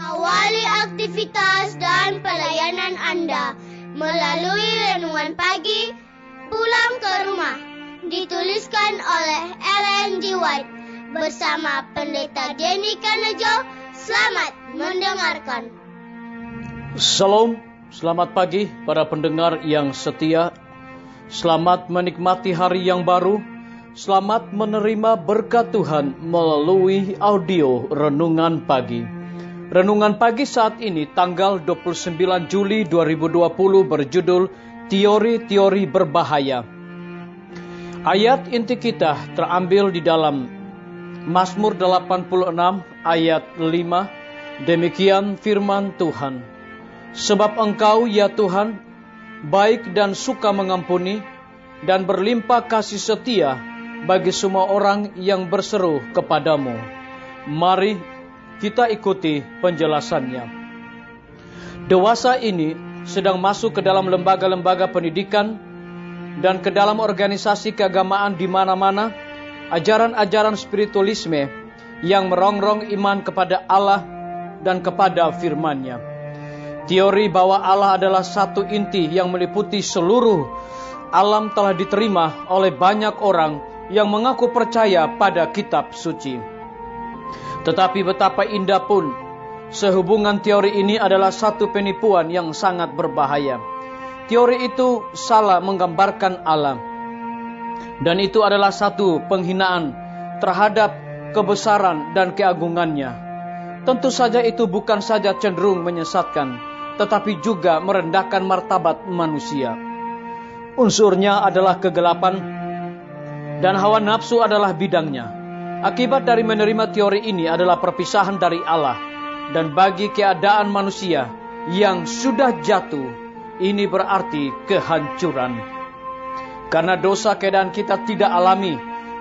Awali aktivitas dan pelayanan Anda melalui renungan pagi Pulang ke Rumah, dituliskan oleh Ellen G. White bersama Pendeta Denny Kanejo. Selamat mendengarkan. Salam, selamat pagi para pendengar yang setia. Selamat menikmati hari yang baru. Selamat menerima berkat Tuhan melalui audio Renungan Pagi. Renungan Pagi saat ini tanggal 29 Juli 2020 berjudul Teori-teori berbahaya. Ayat inti kita terambil di dalam Mazmur 86 ayat 5. Demikian firman Tuhan. Sebab Engkau ya Tuhan baik dan suka mengampuni dan berlimpah kasih setia bagi semua orang yang berseru kepadamu. Mari kita ikuti penjelasannya. Dewasa ini sedang masuk ke dalam lembaga-lembaga pendidikan dan ke dalam organisasi keagamaan di mana-mana. Ajaran-ajaran spiritualisme yang merongrong iman kepada Allah dan kepada firman-Nya. Teori bahwa Allah adalah satu inti yang meliputi seluruh alam telah diterima oleh banyak orang yang mengaku percaya pada kitab suci. Tetapi betapa indah pun sehubungan teori ini adalah satu penipuan yang sangat berbahaya. Teori itu salah menggambarkan Allah. Dan itu adalah satu penghinaan terhadap kebesaran dan keagungannya. Tentu saja itu bukan saja cenderung menyesatkan, tetapi juga merendahkan martabat manusia. Unsurnya adalah kegelapan dan hawa nafsu adalah bidangnya. Akibat dari menerima teori ini adalah perpisahan dari Allah. Dan bagi keadaan manusia yang sudah jatuh, ini berarti kehancuran. Karena dosa keadaan kita tidak alami,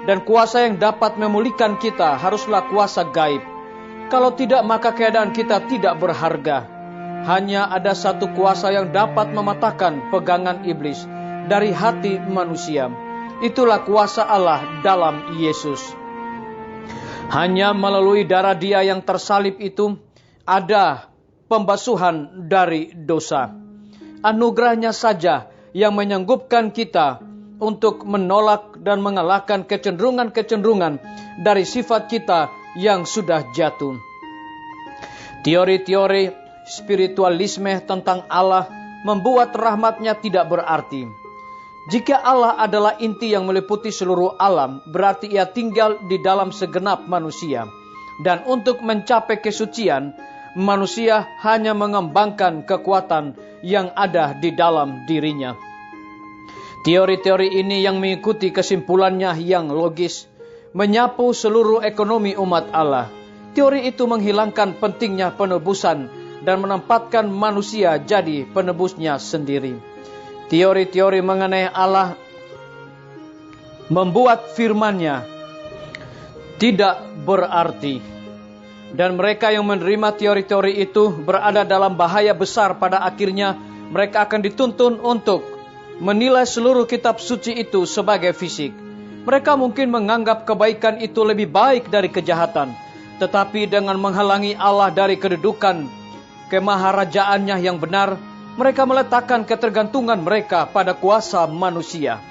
dan kuasa yang dapat memulihkan kita haruslah kuasa gaib. Kalau tidak, maka keadaan kita tidak berharga. Hanya ada satu kuasa yang dapat mematahkan pegangan iblis dari hati manusia. Itulah kuasa Allah dalam Yesus. Hanya melalui darah Dia yang tersalib itu ada pembasuhan dari dosa. Anugerahnya saja yang menyanggupkan kita untuk menolak dan mengalahkan kecenderungan-kecenderungan dari sifat kita yang sudah jatuh. Teori-teori spiritualisme tentang Allah membuat rahmat-Nya tidak berarti. Jika Allah adalah inti yang meliputi seluruh alam, berarti Ia tinggal di dalam segenap manusia. Dan untuk mencapai kesucian, manusia hanya mengembangkan kekuatan yang ada di dalam dirinya. Teori-teori ini yang mengikuti kesimpulannya yang logis, menyapu seluruh ekonomi umat Allah. Teori itu menghilangkan pentingnya penebusan dan menempatkan manusia jadi penebusnya sendiri. Teori-teori mengenai Allah membuat firman-Nya tidak berarti. Dan mereka yang menerima teori-teori itu berada dalam bahaya besar. Pada akhirnya mereka akan dituntun untuk menilai seluruh kitab suci itu sebagai fisik. Mereka mungkin menganggap kebaikan itu lebih baik dari kejahatan. Tetapi dengan menghalangi Allah dari kedudukan kemaharajaannya yang benar, mereka meletakkan ketergantungan mereka pada kuasa manusia.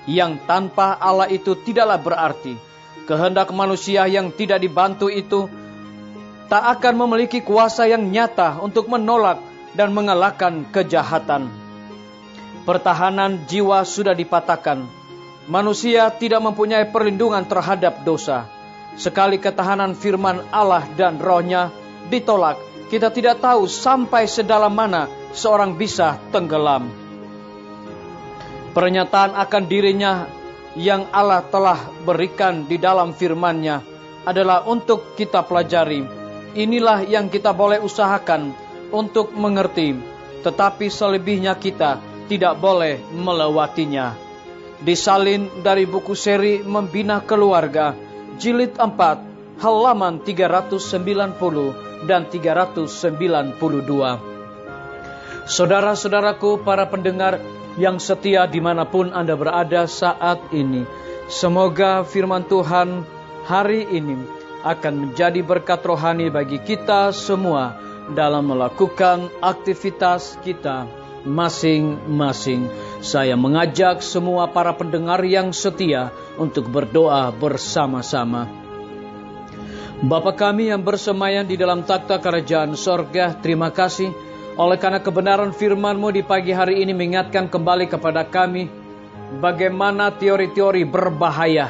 Yang tanpa Allah itu tidaklah berarti. Kehendak manusia yang tidak dibantu itu tak akan memiliki kuasa yang nyata untuk menolak dan mengalahkan kejahatan. Pertahanan jiwa sudah dipatahkan. Manusia tidak mempunyai perlindungan terhadap dosa. Sekali ketahanan firman Allah dan rohnya ditolak, kita tidak tahu sampai sedalam mana seorang bisa tenggelam. Pernyataan akan dirinya yang Allah telah berikan di dalam firman-Nya adalah untuk kita pelajari. Inilah yang kita boleh usahakan untuk mengerti, tetapi selebihnya kita tidak boleh melewatinya. Disalin dari buku seri Membina Keluarga, jilid 4, halaman 390 dan 392. Saudara-saudaraku, para pendengar yang setia dimanapun Anda berada saat ini, semoga firman Tuhan hari ini akan menjadi berkat rohani bagi kita semua dalam melakukan aktivitas kita masing-masing. Saya mengajak semua para pendengar yang setia untuk berdoa bersama-sama. Bapa kami yang bersemayam di dalam takhta kerajaan sorga, terima kasih oleh karena kebenaran firman-Mu di pagi hari ini mengingatkan kembali kepada kami bagaimana teori-teori berbahaya.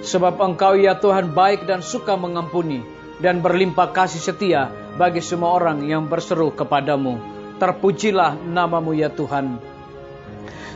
Sebab Engkau ya Tuhan baik dan suka mengampuni dan berlimpah kasih setia bagi semua orang yang berseru kepadamu. Terpujilah nama-Mu ya Tuhan.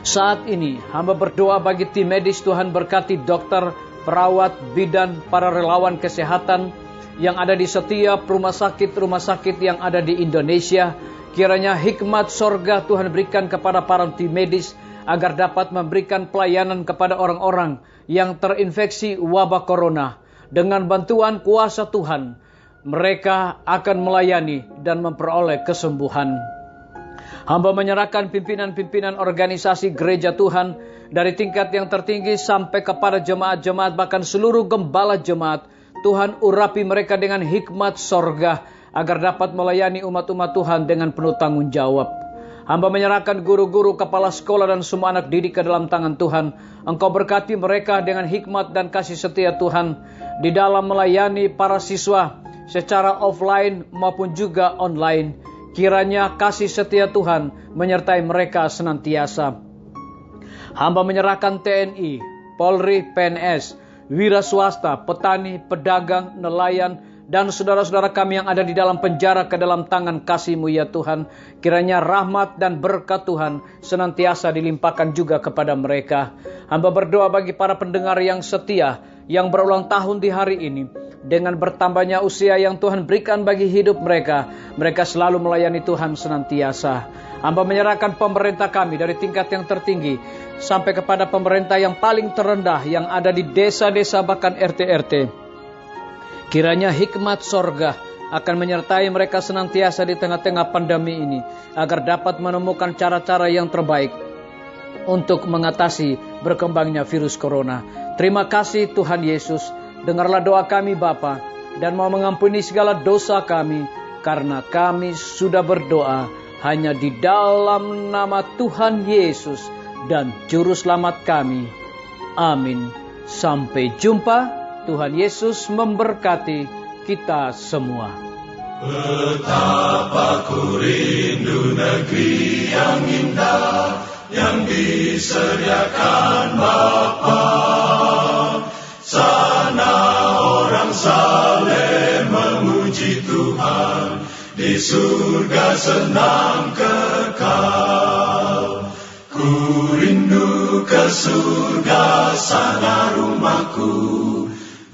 Saat ini hamba berdoa bagi tim medis, Tuhan berkati dokter, perawat, bidan, para relawan kesehatan yang ada di setiap rumah sakit yang ada di Indonesia. Kiranya hikmat sorga Tuhan berikan kepada para tim medis agar dapat memberikan pelayanan kepada orang-orang yang terinfeksi wabah corona. Dengan bantuan kuasa Tuhan, mereka akan melayani dan memperoleh kesembuhan. Hamba menyerahkan pimpinan-pimpinan organisasi gereja Tuhan dari tingkat yang tertinggi sampai kepada jemaat-jemaat, bahkan seluruh gembala jemaat. Tuhan urapi mereka dengan hikmat sorga agar dapat melayani umat-umat Tuhan dengan penuh tanggung jawab. Hamba menyerahkan guru-guru, kepala sekolah dan semua anak didik ke dalam tangan Tuhan. Engkau berkati mereka dengan hikmat dan kasih setia Tuhan di dalam melayani para siswa secara offline maupun juga online. Kiranya kasih setia Tuhan menyertai mereka senantiasa. Hamba menyerahkan TNI, Polri, PNS, wira swasta, petani, pedagang, nelayan, dan saudara-saudara kami yang ada di dalam penjara ke dalam tangan kasih-Mu ya Tuhan. Kiranya rahmat dan berkat Tuhan senantiasa dilimpahkan juga kepada mereka. Hamba berdoa bagi para pendengar yang setia, yang berulang tahun di hari ini. Dengan bertambahnya usia yang Tuhan berikan bagi hidup mereka, mereka selalu melayani Tuhan senantiasa. Hamba menyerahkan pemerintah kami dari tingkat yang tertinggi sampai kepada pemerintah yang paling terendah yang ada di desa-desa bahkan RT-RT. Kiranya hikmat sorga akan menyertai mereka senantiasa di tengah-tengah pandemi ini, agar dapat menemukan cara-cara yang terbaik untuk mengatasi berkembangnya virus corona. Terima kasih Tuhan Yesus, dengarlah doa kami Bapa, dan mau mengampuni segala dosa kami, karena kami sudah berdoa hanya di dalam nama Tuhan Yesus dan Juru Selamat kami. Amin. Sampai jumpa. Tuhan Yesus memberkati kita semua. Betapa ku rindu negeri yang indah yang disediakan Bapa. Sana orang saleh memuji Tuhan, di surga senang kekal. Ku rindu ke surga, sana rumahku.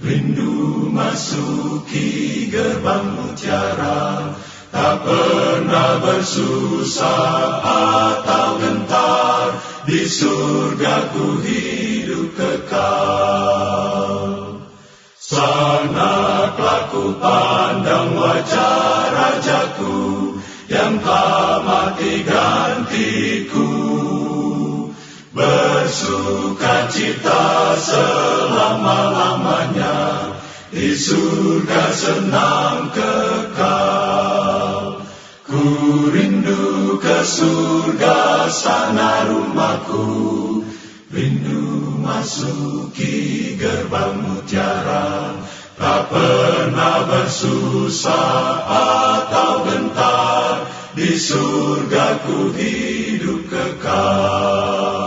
Rindu masuki gerbang mutiara, tak pernah bersusah atau gentar, di surga ku hidup kekal. Sana kelak ku pandang wajah Rajaku, yang telah mati gantiku. Bersukacita selama-lamanya, di surga senang kekal. Ku rindu ke surga, sana rumahku. Rindu masuki gerbang mutiara, tak pernah bersusah atau gentar, di surga ku hidup kekal.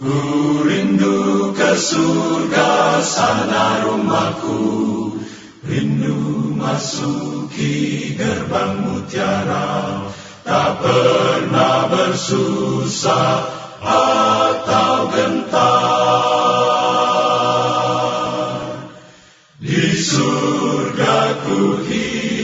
Ku rindu ke surga, sana rumahku. Rindu masuki gerbang mutiara, tak pernah bersusah atau gentar, di surga ku hidup